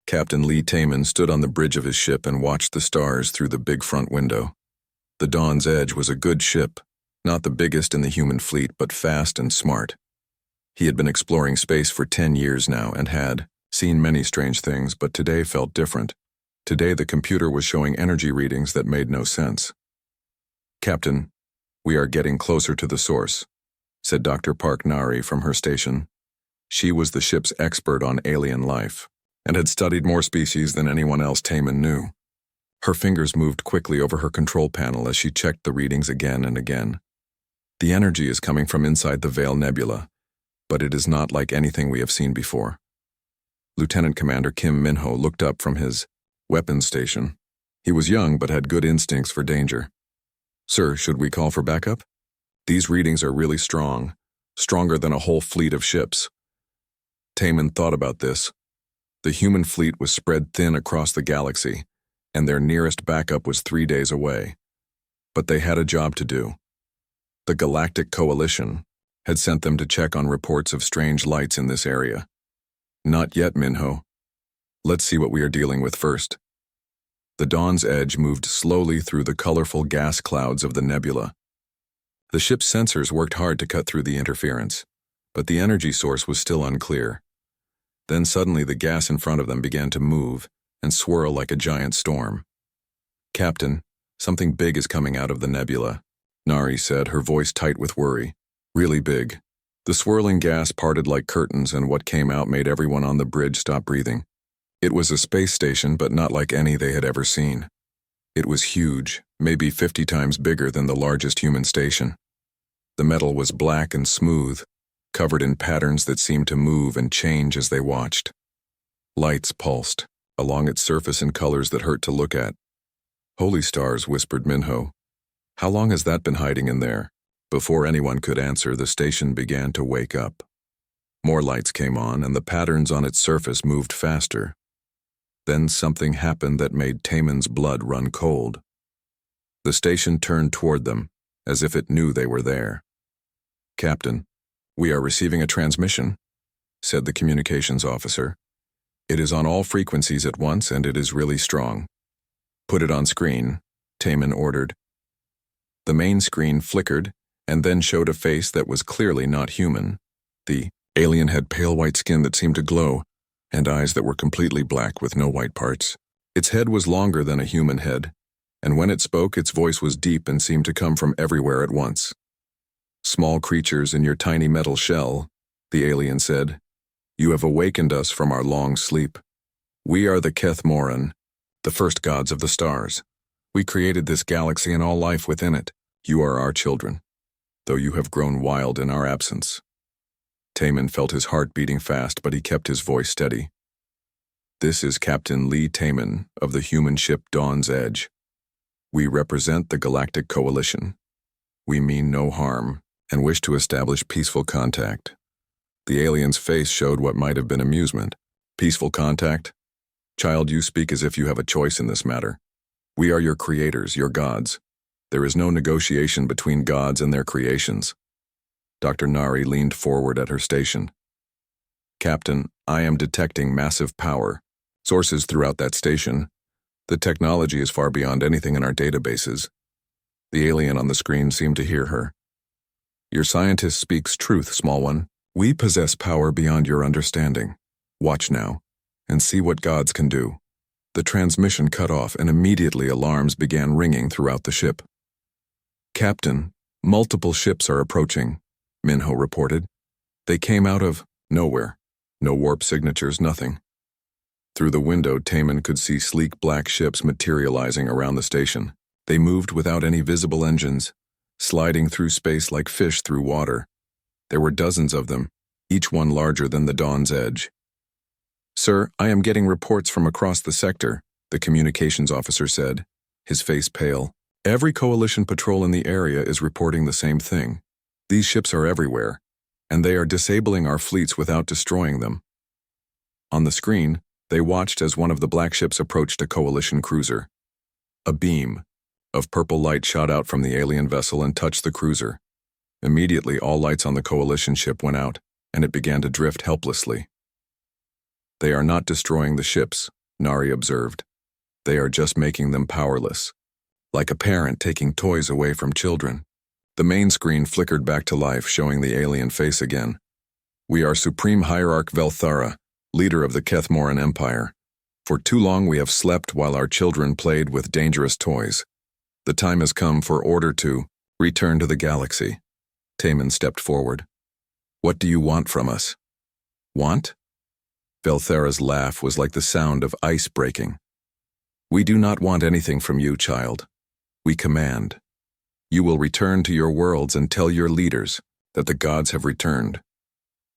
Captain Lee Taman stood on the bridge of his ship and watched the stars through the big front window. The Dawn's Edge was a good ship, not the biggest in the human fleet, but fast and smart. He had been exploring space for 10 years now and had seen many strange things, but today felt different. Today the computer was showing energy readings that made no sense. "Captain, we are getting closer to the source," said Dr. Park Nari from her station. She was the ship's expert on alien life and had studied more species than anyone else Taman knew. Her fingers moved quickly over her control panel as she checked the readings again and again. "The energy is coming from inside the Veil Nebula, but it is not like anything we have seen before." Lieutenant Commander Kim Minho looked up from his weapons station. He was young but had good instincts for danger. "Sir, should we call for backup? These readings are really strong, stronger than a whole fleet of ships." Taman thought about this. The human fleet was spread thin across the galaxy, and their nearest backup was 3 days away. But they had a job to do. The Galactic Coalition had sent them to check on reports of strange lights in this area. "Not yet, Minho. Let's see what we are dealing with first." The Dawn's Edge moved slowly through the colorful gas clouds of the nebula. The ship's sensors worked hard to cut through the interference, but the energy source was still unclear. Then suddenly the gas in front of them began to move and swirl like a giant storm. "Captain, something big is coming out of the nebula," Nari said, her voice tight with worry. "Really big." The swirling gas parted like curtains, and what came out made everyone on the bridge stop breathing. It was a space station, but not like any they had ever seen. It was huge, maybe 50 times bigger than the largest human station. The metal was black and smooth, covered in patterns that seemed to move and change as they watched. Lights pulsed along its surface in colors that hurt to look at. "Holy stars," whispered Minho. "How long has that been hiding in there?" Before anyone could answer, the station began to wake up. More lights came on, and the patterns on its surface moved faster. Then something happened that made Taman's blood run cold. The station turned toward them, as if it knew they were there. "Captain, we are receiving a transmission," said the communications officer. "It is on all frequencies at once, and it is really strong." "Put it on screen," Taman ordered. The main screen flickered, and then showed a face that was clearly not human. The alien had pale white skin that seemed to glow, and eyes that were completely black with no white parts. Its head was longer than a human head, and when it spoke, its voice was deep and seemed to come from everywhere at once. "Small creatures in your tiny metal shell," the alien said. "You have awakened us from our long sleep. We are the Keth Moran, the first gods of the stars. We created this galaxy and all life within it. You are our children, though you have grown wild in our absence." Taman felt his heart beating fast, but he kept his voice steady. "This is Captain Lee Taman of the human ship Dawn's Edge. We represent the Galactic Coalition. We mean no harm and wish to establish peaceful contact." The alien's face showed what might have been amusement. "Peaceful contact? Child, you speak as if you have a choice in this matter. We are your creators, your gods. There is no negotiation between gods and their creations." Dr. Nari leaned forward at her station. "Captain, I am detecting massive power sources throughout that station. The technology is far beyond anything in our databases." The alien on the screen seemed to hear her. "Your scientist speaks truth, small one. We possess power beyond your understanding. Watch now, and see what gods can do." The transmission cut off, and immediately alarms began ringing throughout the ship. "Captain, multiple ships are approaching," Minho reported. "They came out of nowhere. No warp signatures, nothing." Through the window, Taman could see sleek black ships materializing around the station. They moved without any visible engines, sliding through space like fish through water. There were dozens of them, each one larger than the Dawn's Edge. "Sir, I am getting reports from across the sector," the communications officer said, his face pale. "Every coalition patrol in the area is reporting the same thing. These ships are everywhere, and they are disabling our fleets without destroying them." On the screen, they watched as one of the black ships approached a coalition cruiser. A beam of purple light shot out from the alien vessel and touched the cruiser. Immediately, all lights on the coalition ship went out, and it began to drift helplessly. "They are not destroying the ships," Nari observed. They are just making them powerless. Like a parent taking toys away from children. The main screen flickered back to life, showing the alien face again. We are Supreme Hierarch Velthara, leader of the Kethmoran Empire. For too long we have slept while our children played with dangerous toys. The time has come for order to return to the galaxy. Taman stepped forward. What do you want from us? Want? Velthara's laugh was like the sound of ice breaking. We do not want anything from you, child. We command. You will return to your worlds and tell your leaders that the gods have returned.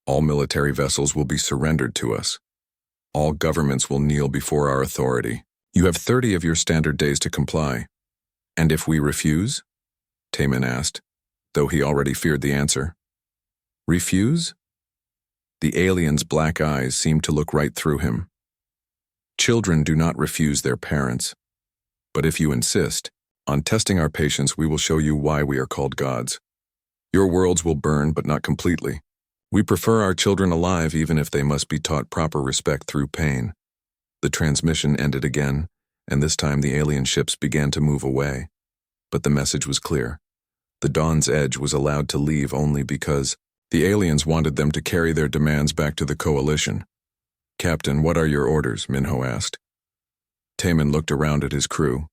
All military vessels will be surrendered to us. All governments will kneel before our authority. You have 30 of your standard days to comply. And if we refuse? Taman asked, though he already feared the answer. Refuse? The alien's black eyes seemed to look right through him. Children do not refuse their parents. But if you insist, on testing our patience, we will show you why we are called gods. Your worlds will burn, but not completely. We prefer our children alive even if they must be taught proper respect through pain. The transmission ended again, and this time the alien ships began to move away. But the message was clear. The Dawn's Edge was allowed to leave only because the aliens wanted them to carry their demands back to the Coalition. Captain, what are your orders? Minho asked. Taman looked around at his crew.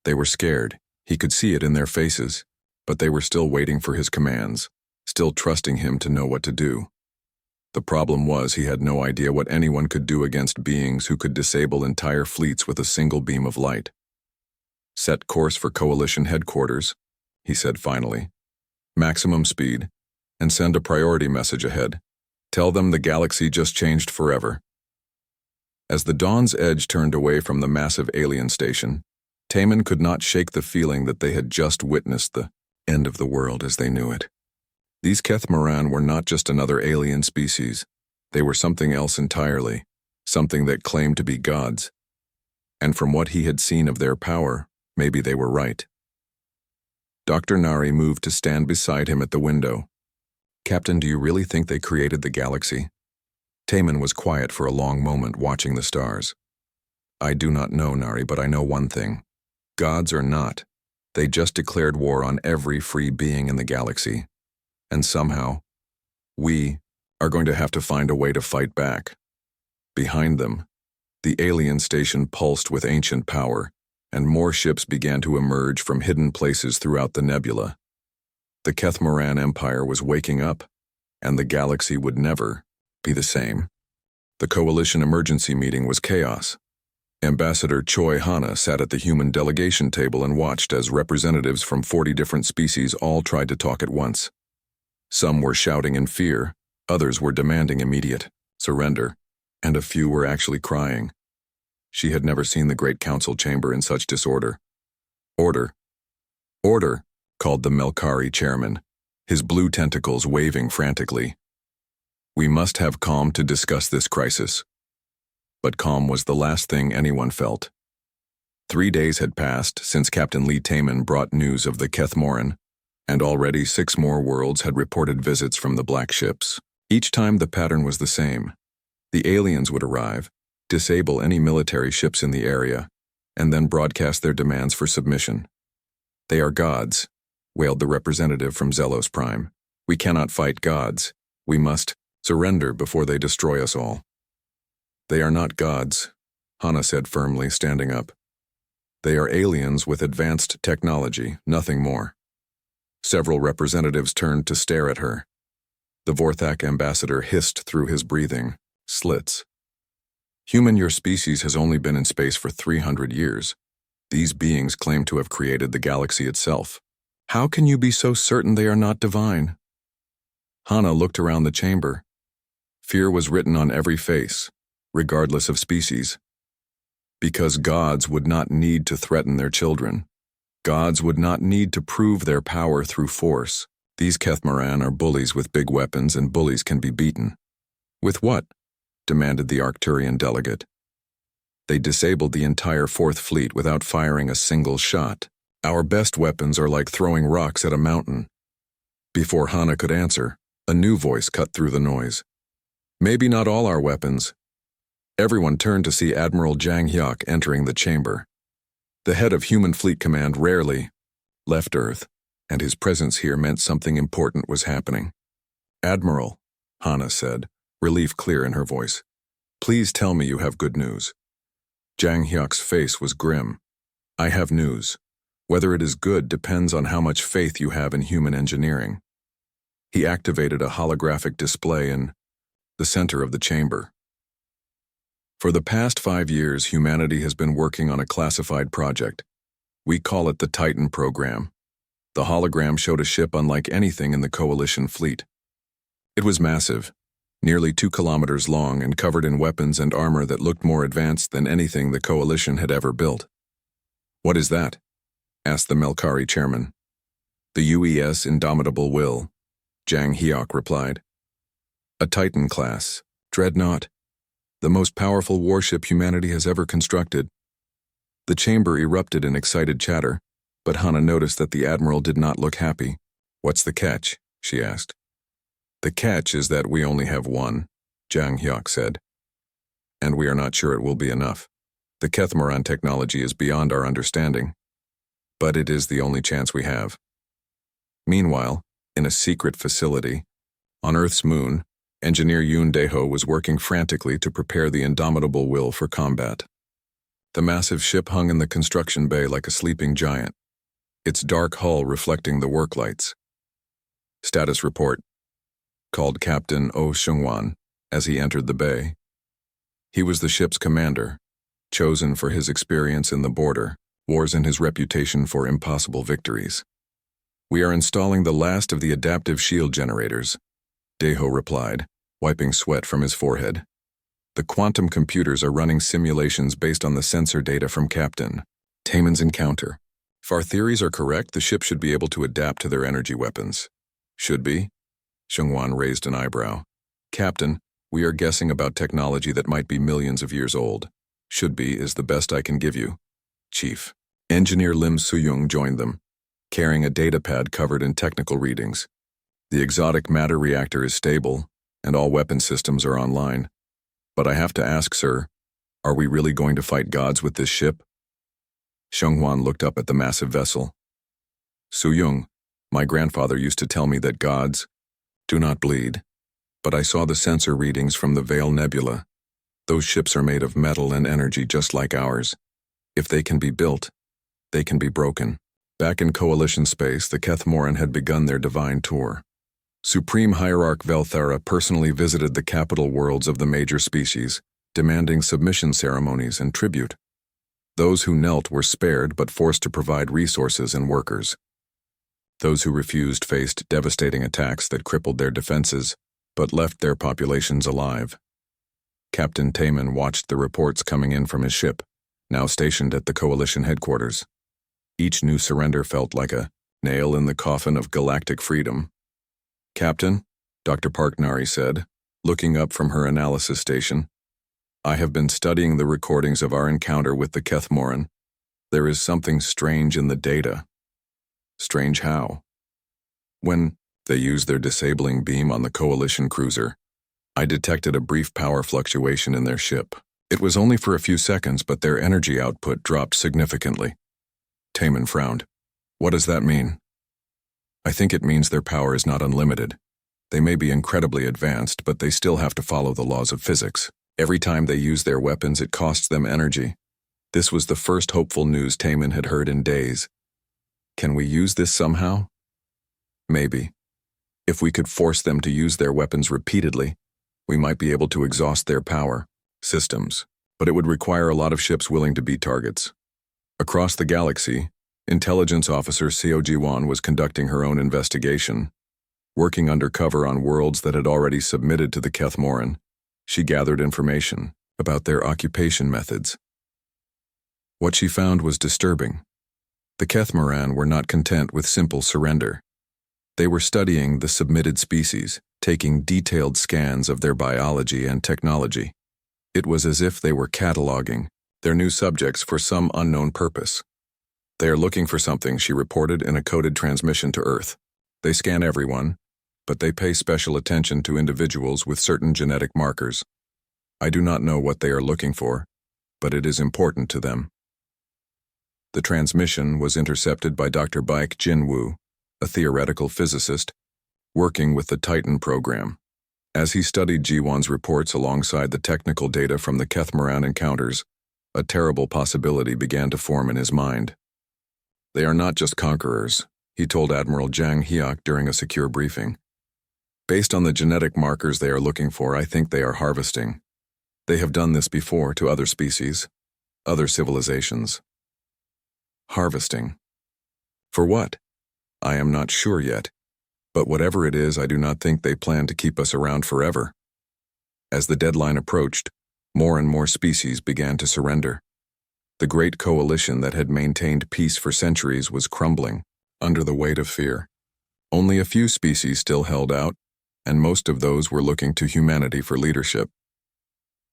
They were scared. He could see it in their faces, but they were still waiting for his commands, still trusting him to know what to do. The problem was he had no idea what anyone could do against beings who could disable entire fleets with a single beam of light. Set course for Coalition headquarters, he said finally. Maximum speed, and send a priority message ahead. Tell them the galaxy just changed forever. As the Dawn's Edge turned away from the massive alien station, Taman could not shake the feeling that they had just witnessed the end of the world as they knew it. These Kethmoran were not just another alien species. They were something else entirely, something that claimed to be gods. And from what he had seen of their power, maybe they were right. Dr. Nari moved to stand beside him at the window. Captain, do you really think they created the galaxy? Taman was quiet for a long moment, watching the stars. I do not know, Nari, but I know one thing. Gods or not, they just declared war on every free being in the galaxy. And somehow, we are going to have to find a way to fight back. Behind them, the alien station pulsed with ancient power, and more ships began to emerge from hidden places throughout the nebula. The Kethmoran Empire was waking up, and the galaxy would never be the same. The Coalition emergency meeting was chaos. Ambassador Choi Hana sat at the human delegation table and watched as representatives from 40 different species all tried to talk at once. Some were shouting in fear, others were demanding immediate surrender, and a few were actually crying. She had never seen the Great Council chamber in such disorder. Order! Order! Called the Melkari chairman, his blue tentacles waving frantically. We must have calm to discuss this crisis. But calm was the last thing anyone felt. 3 days had passed since Captain Lee Taman brought news of the Kethmoran, and already 6 more worlds had reported visits from the black ships. Each time the pattern was the same. The aliens would arrive, disable any military ships in the area, and then broadcast their demands for submission. They are gods, wailed the representative from SciFiPrime. We cannot fight gods. We must surrender before they destroy us all. They are not gods, Hana said firmly, standing up. They are aliens with advanced technology, nothing more. Several representatives turned to stare at her. The Vorthak ambassador hissed through his breathing, slits. Human, your species has only been in space for 300 years. These beings claim to have created the galaxy itself. How can you be so certain they are not divine? Hana looked around the chamber. Fear was written on every face, regardless of species. Because gods would not need to threaten their children. Gods would not need to prove their power through force. These Kethmoran are bullies with big weapons, and bullies can be beaten. With what? Demanded the Arcturian delegate. They disabled the entire 4th Fleet without firing a single shot. Our best weapons are like throwing rocks at a mountain. Before Hana could answer, a new voice cut through the noise. Maybe not all our weapons, Everyone turned to see Admiral Jang Hyuk entering the chamber. The head of Human Fleet Command rarely left Earth, and his presence here meant something important was happening. "Admiral," Hana said, relief clear in her voice, "please tell me you have good news." Jang Hyuk's face was grim. "I have news. Whether it is good depends on how much faith you have in human engineering." He activated a holographic display in the center of the chamber. For the past 5 years, humanity has been working on a classified project. We call it the Titan program. The hologram showed a ship unlike anything in the Coalition fleet. It was massive, nearly 2 kilometers long and covered in weapons and armor that looked more advanced than anything the Coalition had ever built. "What is that?" asked the Melkari chairman. "The UES Indomitable Will," Jang Hyuk replied. "A Titan class, Dreadnought, the most powerful warship humanity has ever constructed." The chamber erupted in excited chatter, but Hana noticed that the admiral did not look happy. "What's the catch?" she asked. "The catch is that we only have one," Jang Hyuk said. "And we are not sure it will be enough. The Kethmoran technology is beyond our understanding, but it is the only chance we have." Meanwhile, in a secret facility, on Earth's moon, engineer Yoon Dae-ho was working frantically to prepare the Indomitable Will for combat. The massive ship hung in the construction bay like a sleeping giant, its dark hull reflecting the work lights. "Status report," called Captain Oh Seung-wan as he entered the bay. He was the ship's commander, chosen for his experience in the border wars and his reputation for impossible victories. "We are installing the last of the adaptive shield generators," Dae-ho replied, wiping sweat from his forehead. "The quantum computers are running simulations based on the sensor data from Captain Taemin's encounter. If our theories are correct, the ship should be able to adapt to their energy weapons." "Should be?" Seung-wan raised an eyebrow. "Captain, we are guessing about technology that might be millions of years old. Should be is the best I can give you, Chief." Engineer Lim Soo-young joined them, carrying a datapad covered in technical readings. "The exotic matter reactor is stable, and all weapon systems are online. But I have to ask, sir, are we really going to fight gods with this ship?" Seung-wan looked up at the massive vessel. "Soo-young, my grandfather used to tell me that gods do not bleed, but I saw the sensor readings from the Veil Nebula. Those ships are made of metal and energy just like ours. If they can be built, they can be broken." Back in Coalition space, the Kethmoran had begun their divine tour. Supreme Hierarch Velthara personally visited the capital worlds of the major species, demanding submission ceremonies and tribute. Those who knelt were spared but forced to provide resources and workers. Those who refused faced devastating attacks that crippled their defenses, but left their populations alive. Captain Taemin watched the reports coming in from his ship, now stationed at the Coalition headquarters. Each new surrender felt like a nail in the coffin of galactic freedom. "Captain," Dr. Parknari said, looking up from her analysis station, "I have been studying the recordings of our encounter with the Kethmoran. There is something strange in the data." "Strange how?" "When they used their disabling beam on the Coalition cruiser, I detected a brief power fluctuation in their ship. It was only for a few seconds, but their energy output dropped significantly." Taemin frowned. "What does that mean?" "I think it means their power is not unlimited. They may be incredibly advanced, but they still have to follow the laws of physics. Every time they use their weapons, it costs them energy." This was the first hopeful news Taemin had heard in days. "Can we use this somehow?" "Maybe. If we could force them to use their weapons repeatedly, we might be able to exhaust their power systems, but it would require a lot of ships willing to be targets." Across the galaxy, Intelligence Officer Seo Ji-won was conducting her own investigation. Working undercover on worlds that had already submitted to the Kethmoran, she gathered information about their occupation methods. What she found was disturbing. The Kethmoran were not content with simple surrender. They were studying the submitted species, taking detailed scans of their biology and technology. It was as if they were cataloging their new subjects for some unknown purpose. "They are looking for something," she reported in a coded transmission to Earth. "They scan everyone, but they pay special attention to individuals with certain genetic markers. I do not know what they are looking for, but it is important to them. The transmission was intercepted by Dr. Baek Jinwoo, a theoretical physicist, working with the Titan program. As he studied Jiwon's reports alongside the technical data from the Kethmoran encounters, a terrible possibility began to form in his mind. They are not just conquerors, he told Admiral Jang Hyuk during a secure briefing. Based on the genetic markers they are looking for, I think they are harvesting. They have done this before to other species, other civilizations. Harvesting. For what? I am not sure yet, but whatever it is, I do not think they plan to keep us around forever. As the deadline approached, more and more species began to surrender. The great coalition that had maintained peace for centuries was crumbling under the weight of fear. Only a few species still held out, and most of those were looking to humanity for leadership.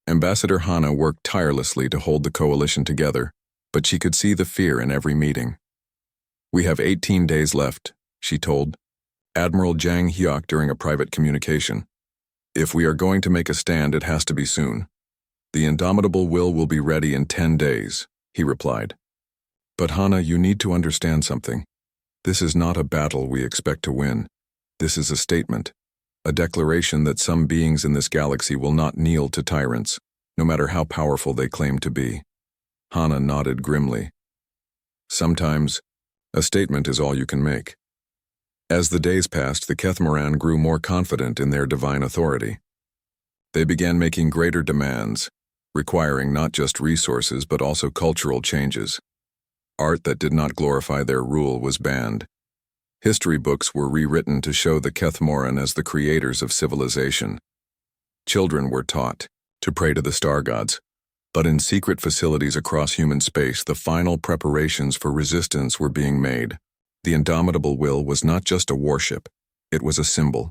Ambassador Hana worked tirelessly to hold the coalition together, but she could see the fear in every meeting. We have 18 days left, she told Admiral Jang Hyuk during a private communication. If we are going to make a stand, it has to be soon. The indomitable will be ready in 10 days, he replied. But Hana, you need to understand something. This is not a battle we expect to win. This is a statement, a declaration that some beings in this galaxy will not kneel to tyrants, no matter how powerful they claim to be. Hana nodded grimly. Sometimes, a statement is all you can make. As the days passed, the Kethmoran grew more confident in their divine authority. They began making greater demands, requiring not just resources but also cultural changes. Art that did not glorify their rule was banned. History books were rewritten to show the Kethmoran as the creators of civilization. Children were taught to pray to the star gods, but in secret facilities across human space, the final preparations for resistance were being made. The indomitable will was not just a warship, it was a symbol.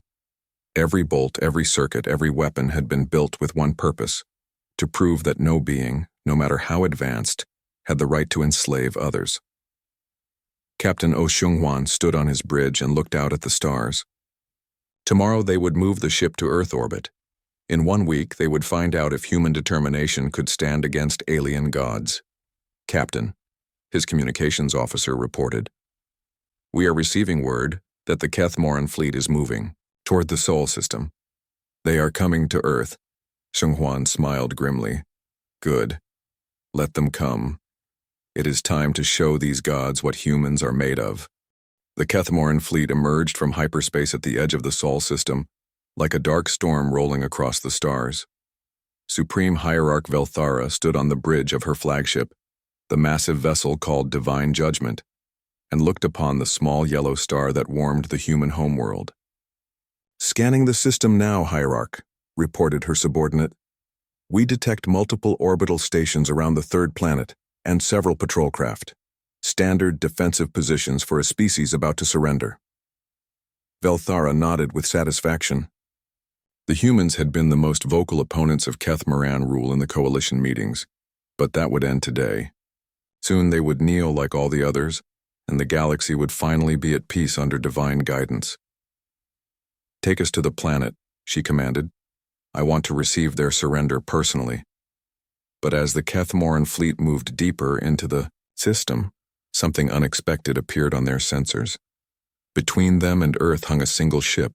Every bolt, every circuit, every weapon had been built with one purpose: to prove that no being, no matter how advanced, had the right to enslave others. Captain Oh Seung-hwan stood on his bridge and looked out at the stars. Tomorrow they would move the ship to Earth orbit. In 1 week they would find out if human determination could stand against alien gods. Captain, his communications officer reported, we are receiving word that the Kethmoran fleet is moving toward the Sol system. They are coming to Earth. Seung-hwan smiled grimly. Good. Let them come. It is time to show these gods what humans are made of. The Kethmoran fleet emerged from hyperspace at the edge of the Sol system, like a dark storm rolling across the stars. Supreme Hierarch Velthara stood on the bridge of her flagship, the massive vessel called Divine Judgment, and looked upon the small yellow star that warmed the human homeworld. Scanning the system now, Hierarch, reported her subordinate. We detect multiple orbital stations around the third planet and several patrol craft. Standard defensive positions for a species about to surrender. Velthara nodded with satisfaction. The humans had been the most vocal opponents of Kethmoran rule in the coalition meetings, but that would end today. Soon they would kneel like all the others, and the galaxy would finally be at peace under divine guidance. Take us to the planet, she commanded. I want to receive their surrender personally. But as the Kethmoran fleet moved deeper into the system, something unexpected appeared on their sensors. Between them and Earth hung a single ship,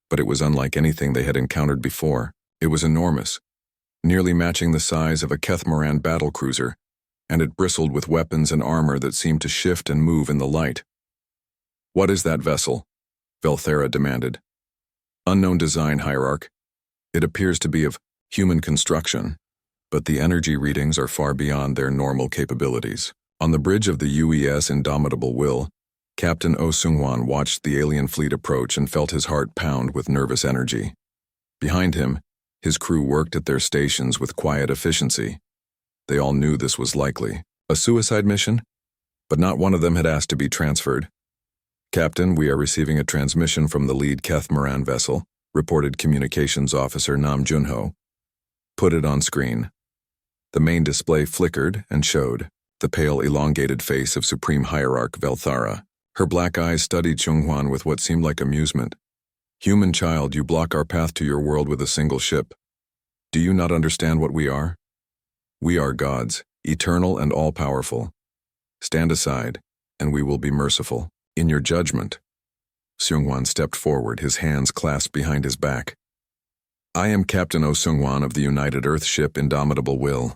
but it was unlike anything they had encountered before. It was enormous, nearly matching the size of a Kethmoran battlecruiser, and it bristled with weapons and armor that seemed to shift and move in the light. What is that vessel? Velthara demanded. Unknown design, Hierarch. It appears to be of human construction, but the energy readings are far beyond their normal capabilities. On the bridge of the UES Indomitable Will, Captain Oh Seung-hwan watched the alien fleet approach and felt his heart pound with nervous energy. Behind him, his crew worked at their stations with quiet efficiency. They all knew this was likely a suicide mission, but not one of them had asked to be transferred. Captain, we are receiving a transmission from the lead Kethmoran vessel, reported Communications Officer Nam Junho. Put it on screen. The main display flickered and showed the pale, elongated face of Supreme Hierarch Velthara. Her black eyes studied Seung-hwan with what seemed like amusement. Human child, you block our path to your world with a single ship. Do you not understand what we are? We are gods, eternal and all-powerful. Stand aside, and we will be merciful. In your judgment. Seungwon stepped forward, his hands clasped behind his back. I am Captain Oh Seungwon of the United Earth ship Indomitable Will.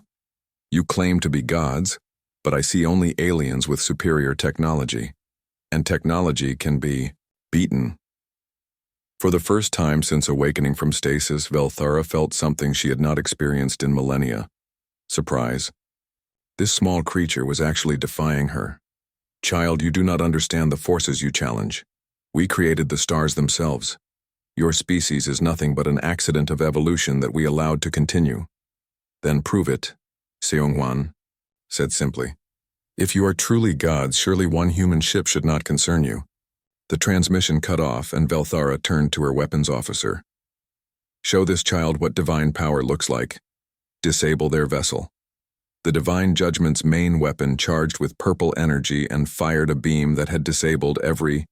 You claim to be gods, but I see only aliens with superior technology. And technology can be beaten. For the first time since awakening from stasis, Velthara felt something she had not experienced in millennia. Surprise. This small creature was actually defying her. Child, you do not understand the forces you challenge. We created the stars themselves. Your species is nothing but an accident of evolution that we allowed to continue. Then prove it, Seungwon said simply. If you are truly gods, surely one human ship should not concern you. The transmission cut off, and Velthara turned to her weapons officer. Show this child what divine power looks like. Disable their vessel. The Divine Judgment's main weapon charged with purple energy and fired a beam that had disabled every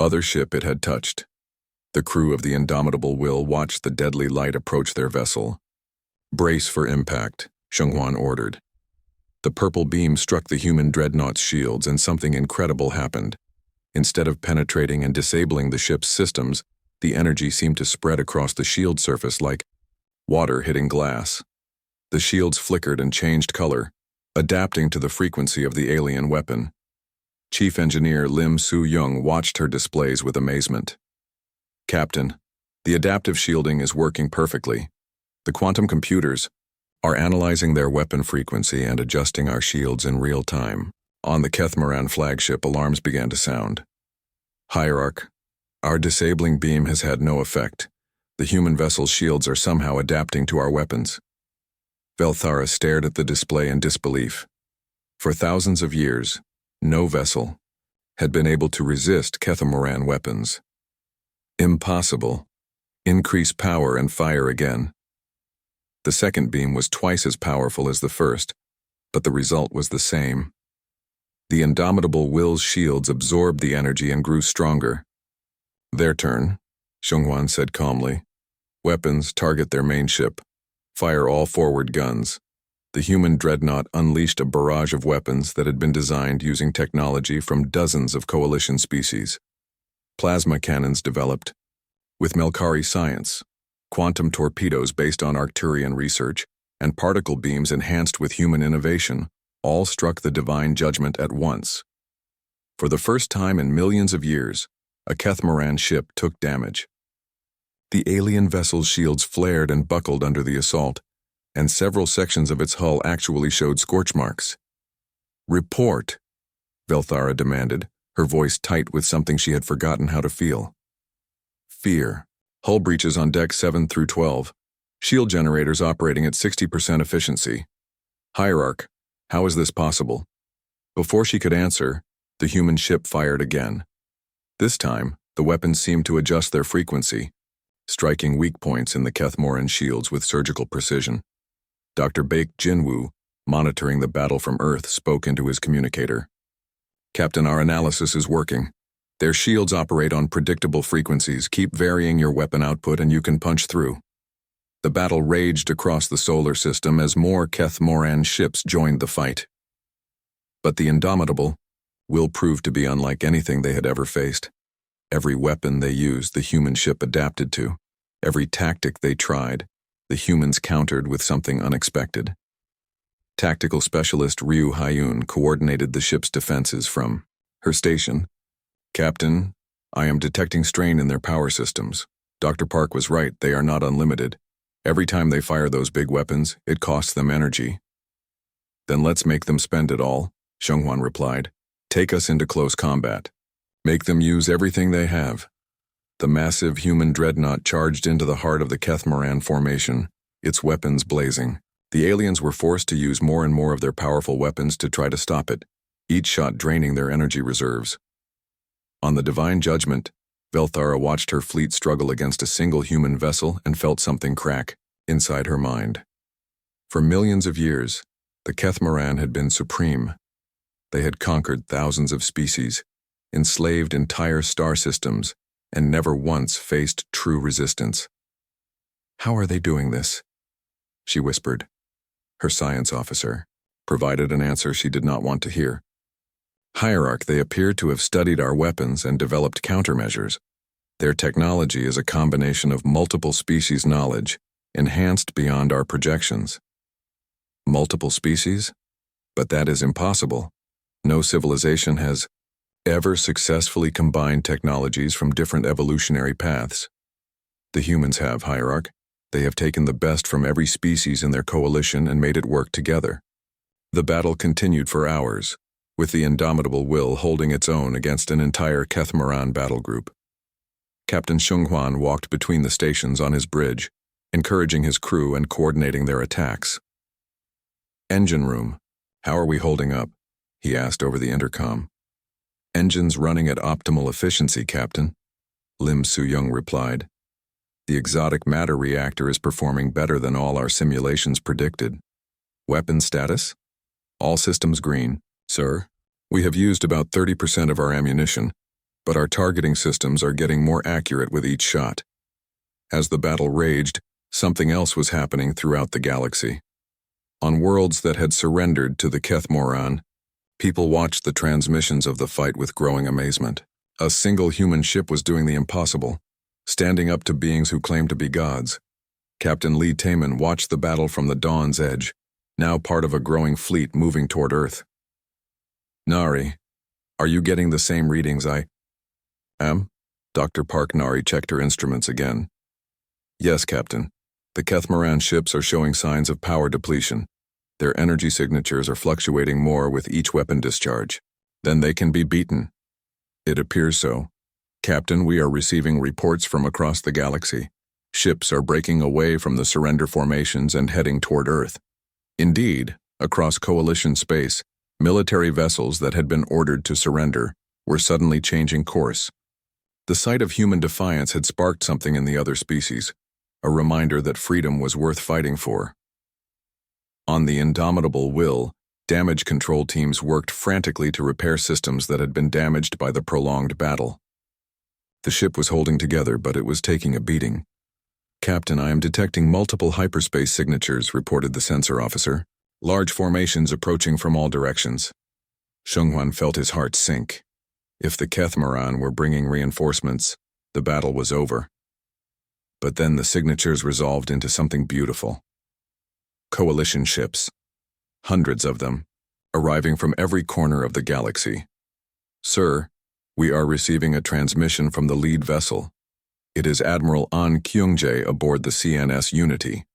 other ship it had touched. The crew of the Indomitable Will watched the deadly light approach their vessel. Brace for impact, Seungwon ordered. The purple beam struck the human Dreadnought's shields, and something incredible happened. Instead of penetrating and disabling the ship's systems, the energy seemed to spread across the shield surface like water hitting glass. The shields flickered and changed color, adapting to the frequency of the alien weapon. Chief Engineer Lim Soo-young watched her displays with amazement. Captain, the adaptive shielding is working perfectly. The quantum computers are analyzing their weapon frequency and adjusting our shields in real time. On the Kethmaran flagship, alarms began to sound. Hierarch, our disabling beam has had no effect. The human vessel's shields are somehow adapting to our weapons. Velthara stared at the display in disbelief. For thousands of years, no vessel had been able to resist Kethmaran weapons. Impossible. Increase power and fire again. The second beam was twice as powerful as the first, but the result was the same. The Indomitable Will's shields absorbed the energy and grew stronger. Their turn, Seungwon said calmly. Weapons, target their main ship. Fire all forward guns. The human Dreadnought unleashed a barrage of weapons that had been designed using technology from dozens of coalition species. Plasma cannons developed with Melkari science, quantum torpedoes based on Arcturian research, and particle beams enhanced with human innovation, all struck the Divine Judgment at once. For the first time in millions of years, a Kethmaran ship took damage. The alien vessel's shields flared and buckled under the assault, and several sections of its hull actually showed scorch marks. Report, Velthara demanded, her voice tight with something she had forgotten how to feel. Fear. Hull breaches on deck 7 through 12. Shield generators operating at 60% efficiency. Hierarch, how is this possible? Before she could answer, the human ship fired again. This time, the weapons seemed to adjust their frequency, striking weak points in the Kethmoran shields with surgical precision. Dr. Baek Jinwoo, monitoring the battle from Earth, spoke into his communicator. Captain, our analysis is working. Their shields operate on predictable frequencies. Keep varying your weapon output and you can punch through. The battle raged across the solar system as more Kethmoran ships joined the fight. But the Indomitable will prove to be unlike anything they had ever faced. Every weapon they used, the human ship adapted to. Every tactic they tried, the humans countered with something unexpected. Tactical specialist Ryu Hyun coordinated the ship's defenses from her station. Captain, I am detecting strain in their power systems. Dr. Park was right, they are not unlimited. Every time they fire those big weapons, it costs them energy. Then let's make them spend it all, Seungwon replied. Take us into close combat. Make them use everything they have. The massive human Dreadnought charged into the heart of the Kethmaran formation, its weapons blazing. The aliens were forced to use more and more of their powerful weapons to try to stop it, each shot draining their energy reserves. On the Divine Judgment, Velthara watched her fleet struggle against a single human vessel and felt something crack inside her mind. For millions of years, the Kethmaran had been supreme. They had conquered thousands of species, enslaved entire star systems, and never once faced true resistance. How are they doing this? she whispered. Her science officer provided an answer she did not want to hear. Hierarch, they appear to have studied our weapons and developed countermeasures. Their technology is a combination of multiple species knowledge, enhanced beyond our projections. Multiple species? But that is impossible. No civilization has ever successfully combined technologies from different evolutionary paths. The humans have, Hierarch. They have taken the best from every species in their coalition and made it work together. The battle continued for hours, with the indomitable will holding its own against an entire Kethmaran battle group. Captain Xunhuan walked between the stations on his bridge, encouraging his crew and coordinating their attacks. "Engine room, how are we holding up?" he asked over the intercom. "Engines running at optimal efficiency, Captain," Lim Su-young replied. "The exotic matter reactor is performing better than all our simulations predicted. Weapon status? All systems green, sir. We have used about 30% of our ammunition, but our targeting systems are getting more accurate with each shot." As the battle raged, something else was happening throughout the galaxy. On worlds that had surrendered to the Kethmoran, people watched the transmissions of the fight with growing amazement. A single human ship was doing the impossible, standing up to beings who claimed to be gods. Captain Lee Taman watched the battle from the Dawn's Edge, now part of a growing fleet moving toward Earth. "Nari, are you getting the same readings I am?" Dr. Park Nari checked her instruments again. "Yes, Captain. The Kethmaran ships are showing signs of power depletion. Their energy signatures are fluctuating more with each weapon discharge. Then they can be beaten." "It appears so. Captain, we are receiving reports from across the galaxy. Ships are breaking away from the surrender formations and heading toward Earth. Indeed, across Coalition space, military vessels that had been ordered to surrender were suddenly changing course. The sight of human defiance had sparked something in the other species, a reminder that freedom was worth fighting for. On the indomitable will, damage control teams worked frantically to repair systems that had been damaged by the prolonged battle. The ship was holding together, but it was taking a beating. "Captain, I am detecting multiple hyperspace signatures," reported the sensor officer. "Large formations approaching from all directions." Xunhuan felt his heart sink. If the Kethmaran were bringing reinforcements, the battle was over. But then the signatures resolved into something beautiful. Coalition ships, hundreds of them, arriving from every corner of the galaxy. "Sir, we are receiving a transmission from the lead vessel. It is Admiral An Kyungjae aboard the CNS Unity."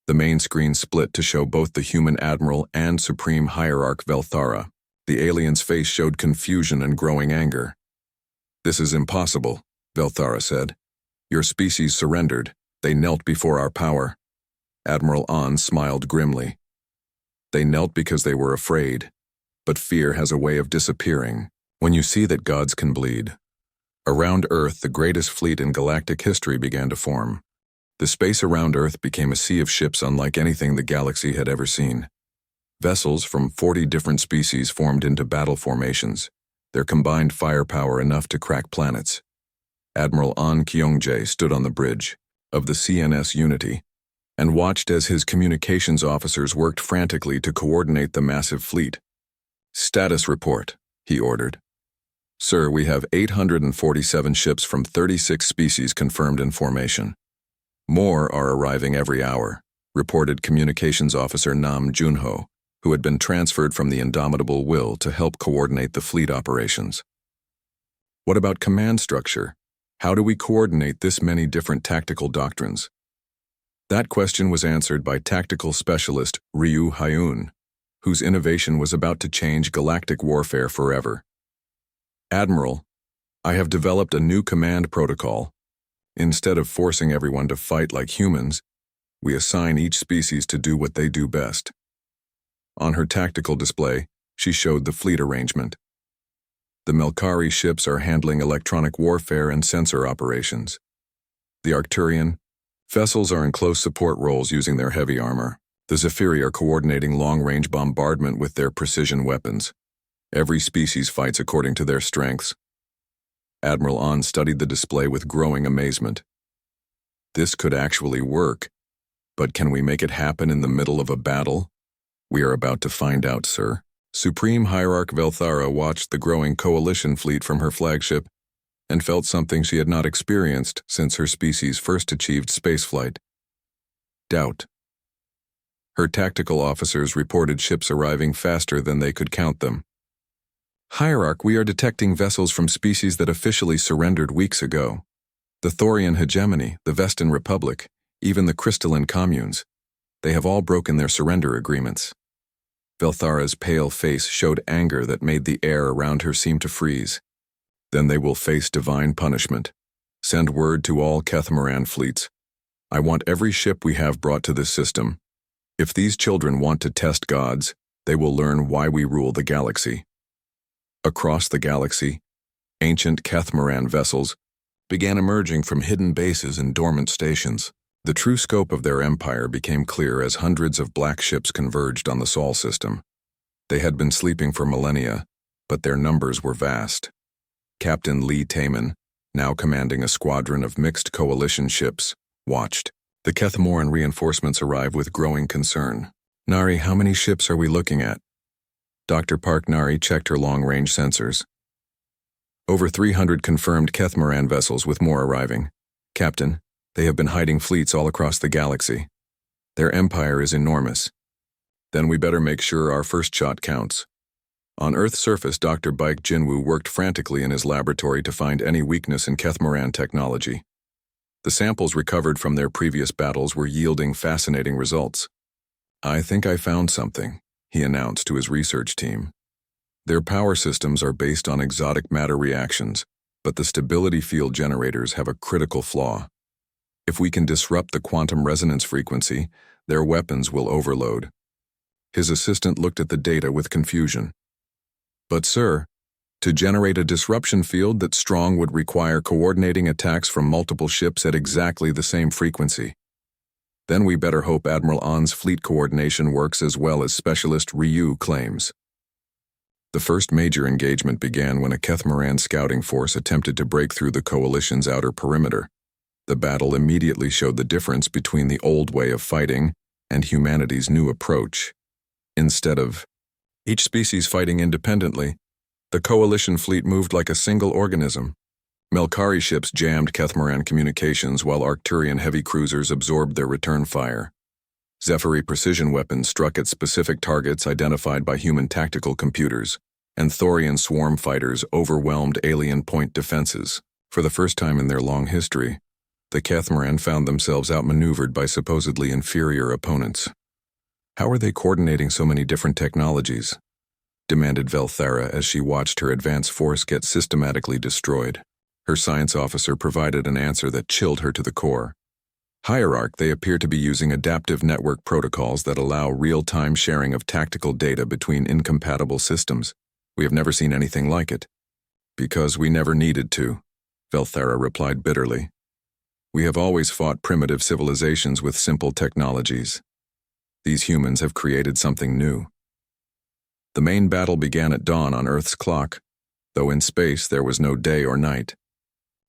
The main screen split to show both the human admiral and Supreme Hierarch Velthara. The alien's face showed confusion and growing anger. "This is impossible," Velthara said. "Your species surrendered. They knelt before our power." Admiral An smiled grimly. "They knelt because they were afraid. But fear has a way of disappearing when you see that gods can bleed." Around Earth, the greatest fleet in galactic history began to form. The space around Earth became a sea of ships unlike anything the galaxy had ever seen. Vessels from 40 different species formed into battle formations, their combined firepower enough to crack planets. Admiral An Kyungjae stood on the bridge of the CNS Unity and watched as his communications officers worked frantically to coordinate the massive fleet. "Status report," he ordered. "Sir, we have 847 ships from 36 species confirmed in formation. More are arriving every hour," reported Communications Officer Nam Junho, who had been transferred from the Indomitable Will to help coordinate the fleet operations. "What about command structure? How do we coordinate this many different tactical doctrines?" That question was answered by tactical specialist Ryu Hyun, whose innovation was about to change galactic warfare forever. "Admiral, I have developed a new command protocol. Instead of forcing everyone to fight like humans, we assign each species to do what they do best." On her tactical display, she showed the fleet arrangement. The Melkari ships are handling electronic warfare and sensor operations. The Arcturian vessels are in close support roles using their heavy armor. The Zephyri are coordinating long-range bombardment with their precision weapons. Every species fights according to their strengths. Admiral An studied the display with growing amazement. This could actually work, But can we make it happen in the middle of a battle? We are about to find out, sir. Supreme Hierarch Velthara watched the growing coalition fleet from her flagship and felt something she had not experienced since her species first achieved spaceflight. Doubt. Her tactical officers reported ships arriving faster than they could count them. Hierarch, we are detecting vessels from species that officially surrendered weeks ago. The Thorian hegemony, the Vestan Republic, even the crystalline communes. They have all broken their surrender agreements. Velthara's pale face showed anger that made the air around her seem to freeze. Then they will face divine punishment. Send word to all Kethmaran fleets. I want every ship we have brought to this system. If these children want to test gods, they will learn why we rule the galaxy. Across the galaxy, ancient Kethmaran vessels began emerging from hidden bases and dormant stations. The true scope of their empire became clear as hundreds of black ships converged on the Sol system. They had been sleeping for millennia, but their numbers were vast. Captain Lee Taman, now commanding a squadron of mixed coalition ships, watched. The Kethmoran reinforcements arrived with growing concern. Nari, how many ships are we looking at? Dr. Park Nari checked her long-range sensors. Over 300 confirmed Kethmaran vessels with more arriving. Captain, they have been hiding fleets all across the galaxy. Their empire is enormous. Then we better make sure our first shot counts. On Earth's surface, Dr. Baik Jinwoo worked frantically in his laboratory to find any weakness in Kethmaran technology. The samples recovered from their previous battles were yielding fascinating results. I think I found something, he announced to his research team. Their power systems are based on exotic matter reactions, but the stability field generators have a critical flaw. If we can disrupt the quantum resonance frequency, their weapons will overload. His assistant looked at the data with confusion. But sir, to generate a disruption field that strong would require coordinating attacks from multiple ships at exactly the same frequency. Then we better hope Admiral An's fleet coordination works as well as Specialist Ryu claims. The first major engagement began when a Kethmaran scouting force attempted to break through the coalition's outer perimeter. The battle immediately showed the difference between the old way of fighting and humanity's new approach. Instead of each species fighting independently, the coalition fleet moved like a single organism. Melkari ships jammed Kethmaran communications while Arcturian heavy cruisers absorbed their return fire. Zephyri precision weapons struck at specific targets identified by human tactical computers, and Thorian swarm fighters overwhelmed alien point defenses. For the first time in their long history, the Kethmaran found themselves outmaneuvered by supposedly inferior opponents. How are they coordinating so many different technologies? Demanded Velthara as she watched her advance force get systematically destroyed. Her science officer provided an answer that chilled her to the core. Hierarch, they appear to be using adaptive network protocols that allow real-time sharing of tactical data between incompatible systems. We have never seen anything like it. Because we never needed to, Velthara replied bitterly. We have always fought primitive civilizations with simple technologies. These humans have created something new. The main battle began at dawn on Earth's clock, though in space there was no day or night.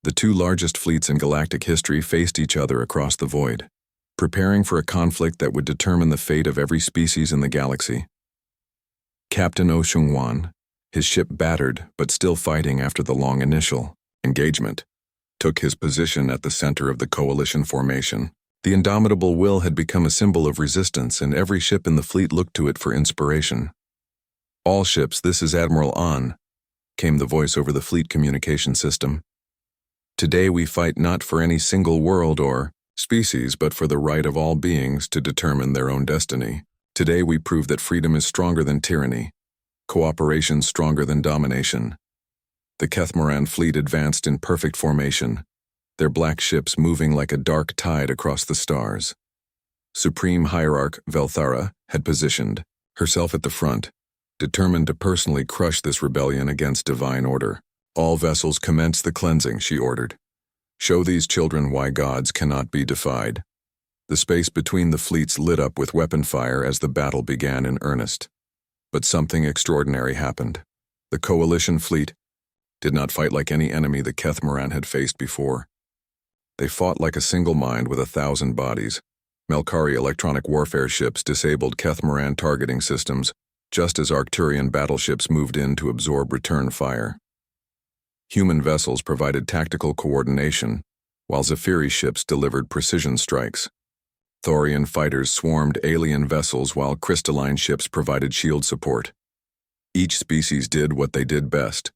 The two largest fleets in galactic history faced each other across the void, preparing for a conflict that would determine the fate of every species in the galaxy. Captain Oh Seung-wan, his ship battered but still fighting after the long initial engagement, took his position at the center of the coalition formation. The indomitable will had become a symbol of resistance, and every ship in the fleet looked to it for inspiration. All ships, this is Admiral An, came the voice over the fleet communication system. Today we fight not for any single world or species, but for the right of all beings to determine their own destiny. Today we prove that freedom is stronger than tyranny, cooperation stronger than domination. The Kethmaran fleet advanced in perfect formation, their black ships moving like a dark tide across the stars. Supreme Hierarch Velthara had positioned herself at the front, determined to personally crush this rebellion against divine order. All vessels commence the cleansing, she ordered. Show these children why gods cannot be defied. The space between the fleets lit up with weapon fire as the battle began in earnest. But something extraordinary happened. The coalition fleet did not fight like any enemy the Kethmaran had faced before. They fought like a single mind with 1,000 bodies, Melkari electronic warfare ships disabled Kethmoran targeting systems, just as Arcturian battleships moved in to absorb return fire. Human vessels provided tactical coordination, while Zephyri ships delivered precision strikes. Thorian fighters swarmed alien vessels while crystalline ships provided shield support. Each species did what they did best,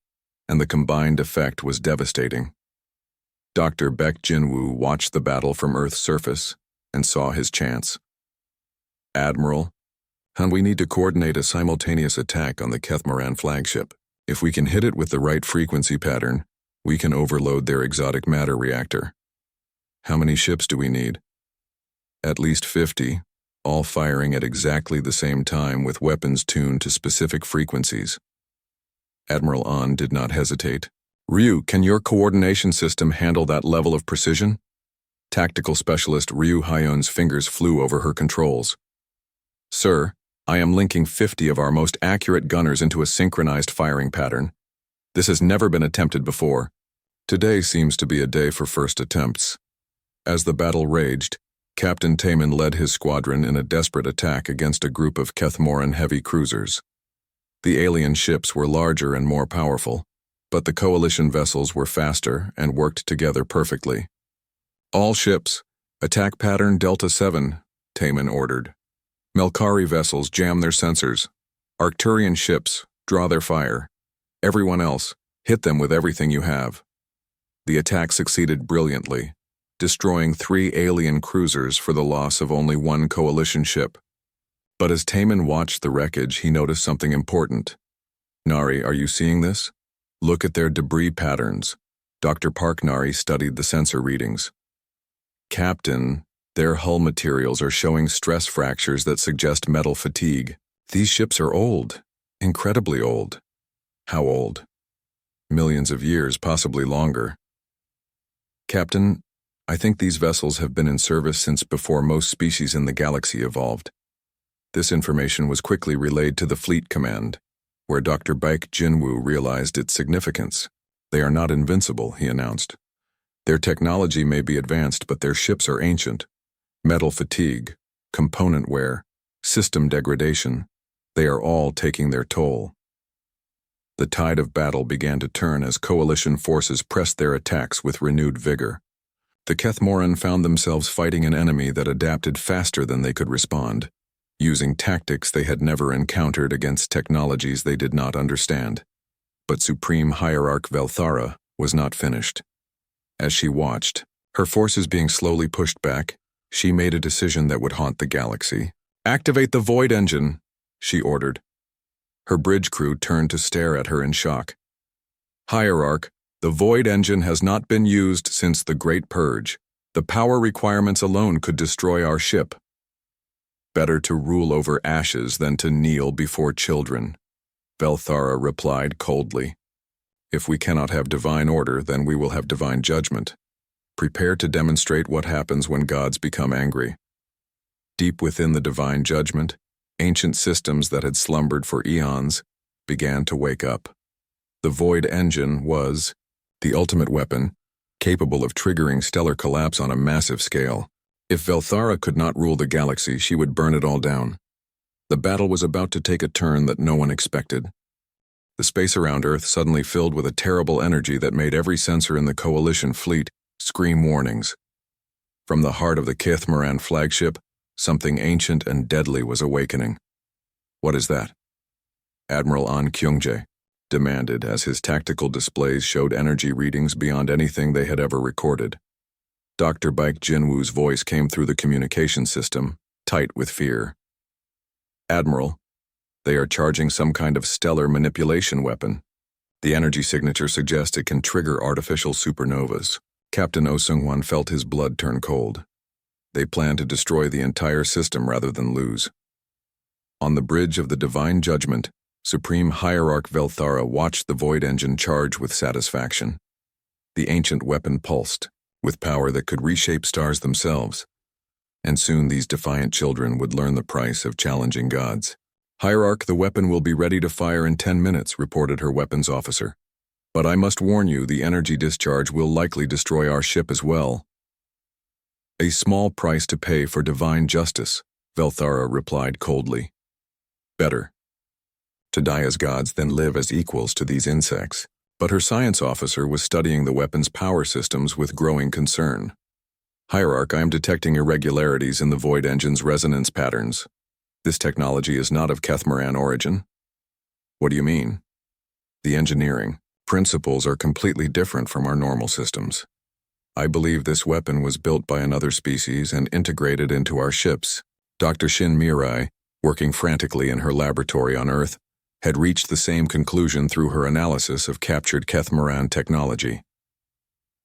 and the combined effect was devastating. Dr. Baek Jinwoo watched the battle from Earth's surface and saw his chance. Admiral, we need to coordinate a simultaneous attack on the Kethmoran flagship. If we can hit it with the right frequency pattern, we can overload their exotic matter reactor. How many ships do we need? At least 50, all firing at exactly the same time with weapons tuned to specific frequencies. Admiral An did not hesitate. Ryu, can your coordination system handle that level of precision? Tactical specialist Ryu Hyun's fingers flew over her controls. Sir, I am linking 50 of our most accurate gunners into a synchronized firing pattern. This has never been attempted before. Today seems to be a day for first attempts. As the battle raged, Captain Taman led his squadron in a desperate attack against a group of Kethmoran heavy cruisers. The alien ships were larger and more powerful, but the coalition vessels were faster and worked together perfectly. All ships, attack pattern Delta 7, Taman ordered. Melkari vessels jam their sensors. Arcturian ships draw their fire. Everyone else, hit them with everything you have. The attack succeeded brilliantly, destroying 3 alien cruisers for the loss of only 1 coalition ship. But as Taman watched the wreckage, he noticed something important. Nari, are you seeing this? Look at their debris patterns. Dr. Park Nari studied the sensor readings. Captain, their hull materials are showing stress fractures that suggest metal fatigue. These ships are old, incredibly old. How old? Millions of years, possibly longer. Captain, I think these vessels have been in service since before most species in the galaxy evolved. This information was quickly relayed to the Fleet Command, where Dr. Baek Jinwoo realized its significance. They are not invincible, he announced. Their technology may be advanced, but their ships are ancient. Metal fatigue, component wear, system degradation, they are all taking their toll. The tide of battle began to turn as coalition forces pressed their attacks with renewed vigor. The Kethmoran found themselves fighting an enemy that adapted faster than they could respond, using tactics they had never encountered against technologies they did not understand. But Supreme Hierarch Velthara was not finished. As she watched, her forces being slowly pushed back, she made a decision that would haunt the galaxy. Activate the Void Engine, she ordered. Her bridge crew turned to stare at her in shock. Hierarch, the Void Engine has not been used since the Great Purge. The power requirements alone could destroy our ship. Better to rule over ashes than to kneel before children, Velthara replied coldly. If we cannot have divine order, then we will have divine judgment. Prepare to demonstrate what happens when gods become angry. Deep within the divine judgment, ancient systems that had slumbered for eons began to wake up. The Void Engine was the ultimate weapon, capable of triggering stellar collapse on a massive scale. If Velthara could not rule the galaxy, she would burn it all down. The battle was about to take a turn that no one expected. The space around Earth suddenly filled with a terrible energy that made every sensor in the Coalition fleet scream warnings. From the heart of the Kethmoran flagship, something ancient and deadly was awakening. What is that? Admiral An Kyungjae demanded as his tactical displays showed energy readings beyond anything they had ever recorded. Dr. Baek Jinwoo's voice came through the communication system, tight with fear. Admiral, they are charging some kind of stellar manipulation weapon. The energy signature suggests it can trigger artificial supernovas. Captain Oh Seung-won felt his blood turn cold. They plan to destroy the entire system rather than lose. On the bridge of the Divine Judgment, Supreme Hierarch Velthara watched the Void Engine charge with satisfaction. The ancient weapon pulsed, with power that could reshape stars themselves. And soon these defiant children would learn the price of challenging gods. Hierarch, the weapon will be ready to fire in 10 minutes, reported her weapons officer. But I must warn you, the energy discharge will likely destroy our ship as well. A small price to pay for divine justice, Velthara replied coldly. Better to die as gods than live as equals to these insects. But her science officer was studying the weapon's power systems with growing concern. Hierarch, I am detecting irregularities in the void engine's resonance patterns. This technology is not of Kethmoran origin. What do you mean? The engineering principles are completely different from our normal systems. I believe this weapon was built by another species and integrated into our ships. Dr. Shin Mirai, working frantically in her laboratory on Earth, had reached the same conclusion through her analysis of captured Kethmoran technology.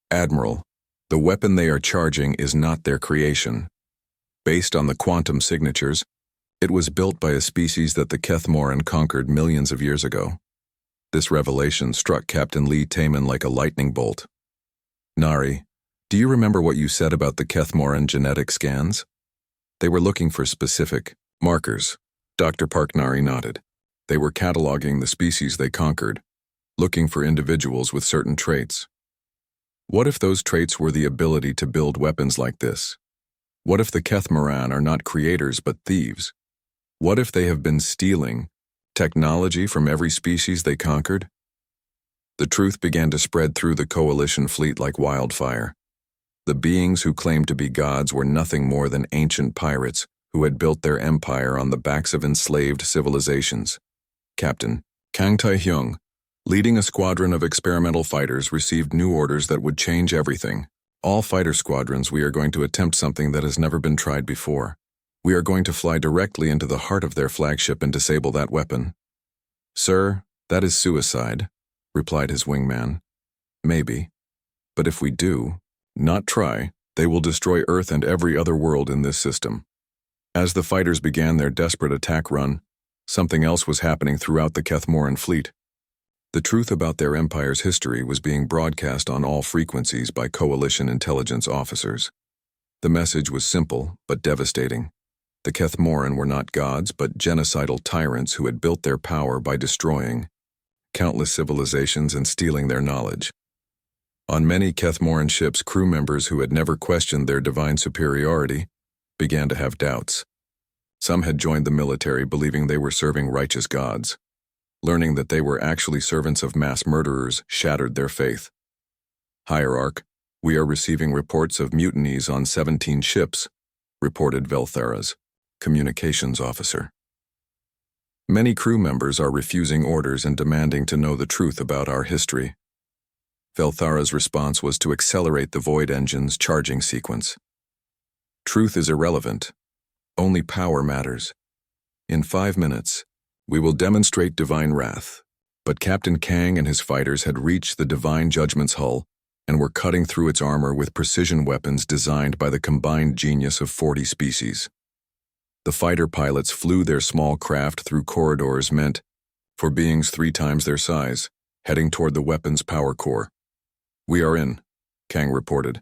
Admiral, the weapon they are charging is not their creation. Based on the quantum signatures, it was built by a species that the Kethmoran conquered millions of years ago. This revelation struck Captain Lee Taman like a lightning bolt. Nari, do you remember what you said about the Kethmoran genetic scans? They were looking for specific markers. Dr. Park Nari nodded. They were cataloging the species they conquered, looking for individuals with certain traits. What if those traits were the ability to build weapons like this? What if the Kethmoran are not creators but thieves? What if they have been stealing technology from every species they conquered? The truth began to spread through the coalition fleet like wildfire. The beings who claimed to be gods were nothing more than ancient pirates who had built their empire on the backs of enslaved civilizations. Captain Kang Tai-hyung, leading a squadron of experimental fighters, received new orders that would change everything. All fighter squadrons, we are going to attempt something that has never been tried before. We are going to fly directly into the heart of their flagship and disable that weapon. Sir, that is suicide, replied his wingman. Maybe. But if we do, not try, they will destroy Earth and every other world in this system. As the fighters began their desperate attack run, something else was happening throughout the Kethmoran fleet. The truth about their empire's history was being broadcast on all frequencies by coalition intelligence officers. The message was simple but devastating. The Kethmoran were not gods but genocidal tyrants who had built their power by destroying countless civilizations and stealing their knowledge. On many Kethmoran ships, crew members who had never questioned their divine superiority began to have doubts. Some had joined the military believing they were serving righteous gods. Learning that they were actually servants of mass murderers shattered their faith. Hierarch, we are receiving reports of mutinies on 17 ships, reported Velthara's communications officer. Many crew members are refusing orders and demanding to know the truth about our history. Velthara's response was to accelerate the void engine's charging sequence. Truth is irrelevant. Only power matters. In 5 minutes, we will demonstrate divine wrath. But Captain Kang and his fighters had reached the divine judgment's hull and were cutting through its armor with precision weapons designed by the combined genius of 40 species. The fighter pilots flew their small craft through corridors meant for beings 3 times their size, heading toward the weapon's power core. We are in, Kang reported,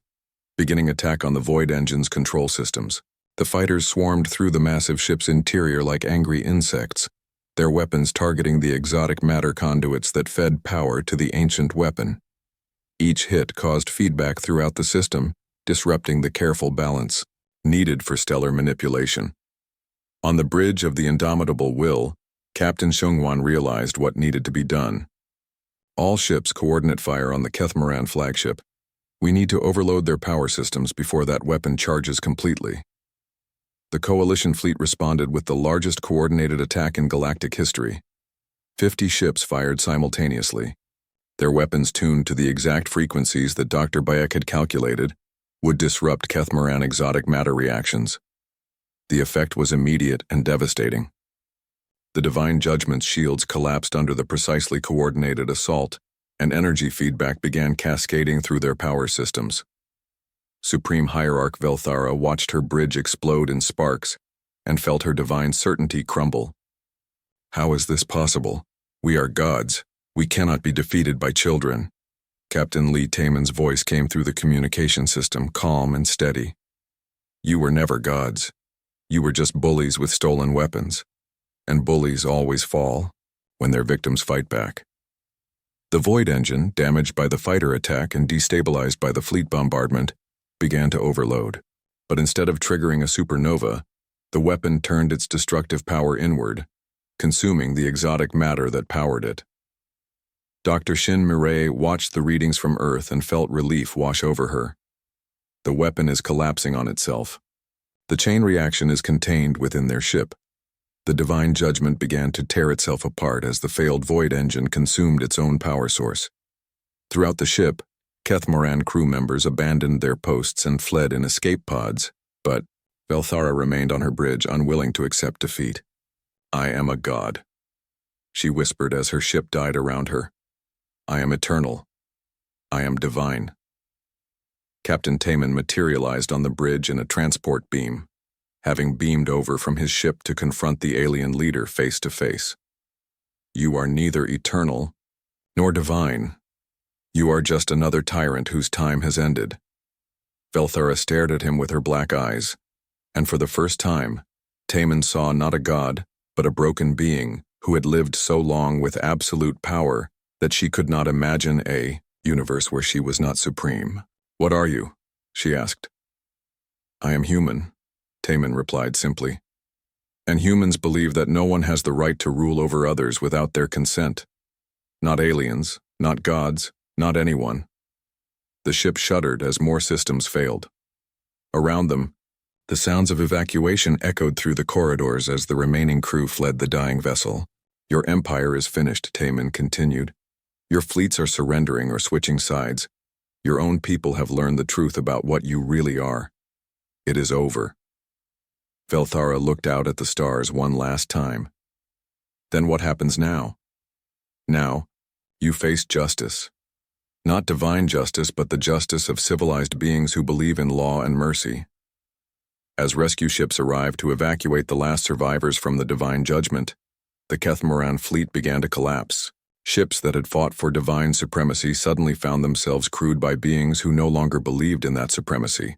beginning attack on the void engine's control systems. The fighters swarmed through the massive ship's interior like angry insects, their weapons targeting the exotic matter conduits that fed power to the ancient weapon. Each hit caused feedback throughout the system, disrupting the careful balance needed for stellar manipulation. On the bridge of the indomitable will, Captain Seungwon realized what needed to be done. All ships coordinate fire on the Kethmoran flagship. We need to overload their power systems before that weapon charges completely. The coalition fleet responded with the largest coordinated attack in galactic history. 50 ships fired simultaneously. Their weapons tuned to the exact frequencies that Dr. Bayek had calculated would disrupt Kethmoran exotic matter reactions. The effect was immediate and devastating. The divine judgment's shields collapsed under the precisely coordinated assault, and energy feedback began cascading through their power systems. Supreme Hierarch Velthara watched her bridge explode in sparks and felt her divine certainty crumble. How is this possible? We are gods. We cannot be defeated by children. Captain Lee Taman's voice came through the communication system, calm and steady. You were never gods. You were just bullies with stolen weapons. And bullies always fall when their victims fight back. The void engine, damaged by the fighter attack and destabilized by the fleet bombardment, began to overload. But instead of triggering a supernova, the weapon turned its destructive power inward, consuming the exotic matter that powered it. Dr. Shin Mireille watched the readings from Earth and felt relief wash over her. The weapon is collapsing on itself. The chain reaction is contained within their ship. The divine judgment began to tear itself apart as the failed void engine consumed its own power source. Throughout the ship, Kethmoran crew members abandoned their posts and fled in escape pods, but Velthara remained on her bridge, unwilling to accept defeat. "I am a god," she whispered as her ship died around her. "I am eternal. I am divine." Captain Taman materialized on the bridge in a transport beam, having beamed over from his ship to confront the alien leader face to face. "You are neither eternal nor divine. You are just another tyrant whose time has ended." Velthara stared at him with her black eyes, and for the first time, Taman saw not a god, but a broken being who had lived so long with absolute power that she could not imagine a universe where she was not supreme. "What are you?" she asked. "I am human," Taman replied simply. "And humans believe that no one has the right to rule over others without their consent. Not aliens, not gods, not anyone." The ship shuddered as more systems failed. Around them, the sounds of evacuation echoed through the corridors as the remaining crew fled the dying vessel. "Your empire is finished," Taman continued. "Your fleets are surrendering or switching sides. Your own people have learned the truth about what you really are. It is over." Velthara looked out at the stars one last time. "Then what happens now?" "Now, you face justice. Not divine justice, but the justice of civilized beings who believe in law and mercy." As rescue ships arrived to evacuate the last survivors from the divine judgment, the Kethmoran fleet began to collapse. Ships that had fought for divine supremacy suddenly found themselves crewed by beings who no longer believed in that supremacy.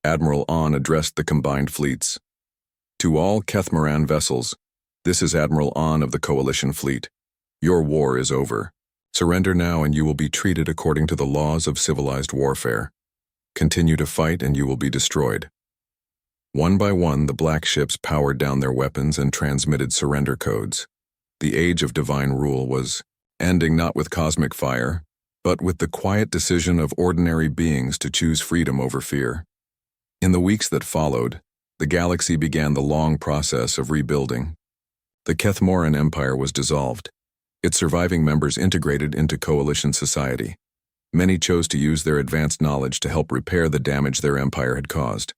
Admiral An addressed the combined fleets. "To all Kethmoran vessels, this is Admiral An of the Coalition Fleet. Your war is over. Surrender now and you will be treated according to the laws of civilized warfare. Continue to fight and you will be destroyed." One by one, the black ships powered down their weapons and transmitted surrender codes. The age of divine rule was ending, not with cosmic fire, but with the quiet decision of ordinary beings to choose freedom over fear. In the weeks that followed, the galaxy began the long process of rebuilding. The Kethmoran Empire was dissolved, its surviving members integrated into coalition society. Many chose to use their advanced knowledge to help repair the damage their empire had caused.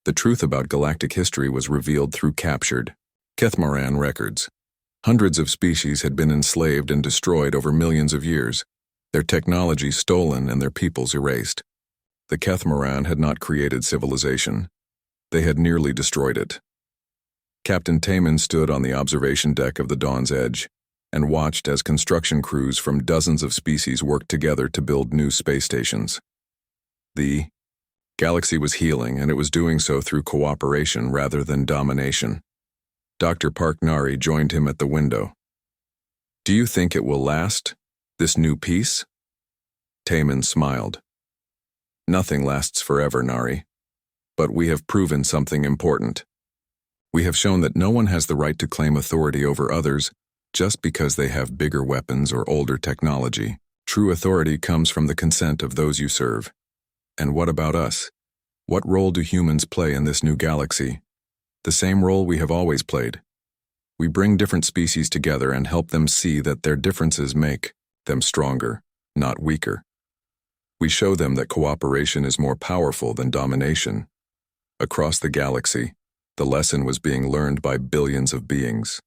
The truth about galactic history was revealed through captured Kethmoran records. Hundreds of species had been enslaved and destroyed over millions of years, their technology stolen and their peoples erased. The Kethmoran had not created civilization. They had nearly destroyed it. Captain Taman stood on the observation deck of the Dawn's Edge and watched as construction crews from dozens of species worked together to build new space stations. The galaxy was healing, and it was doing so through cooperation rather than domination. Dr. Park Nari joined him at the window. "Do you think it will last, this new peace?" Taman smiled. "Nothing lasts forever, Nari. But we have proven something important. We have shown that no one has the right to claim authority over others just because they have bigger weapons or older technology. True authority comes from the consent of those you serve. And what about us? What role do humans play in this new galaxy? The same role we have always played. We bring different species together and help them see that their differences make them stronger, not weaker. We show them that cooperation is more powerful than domination. Across the galaxy, the lesson was being learned by billions of beings.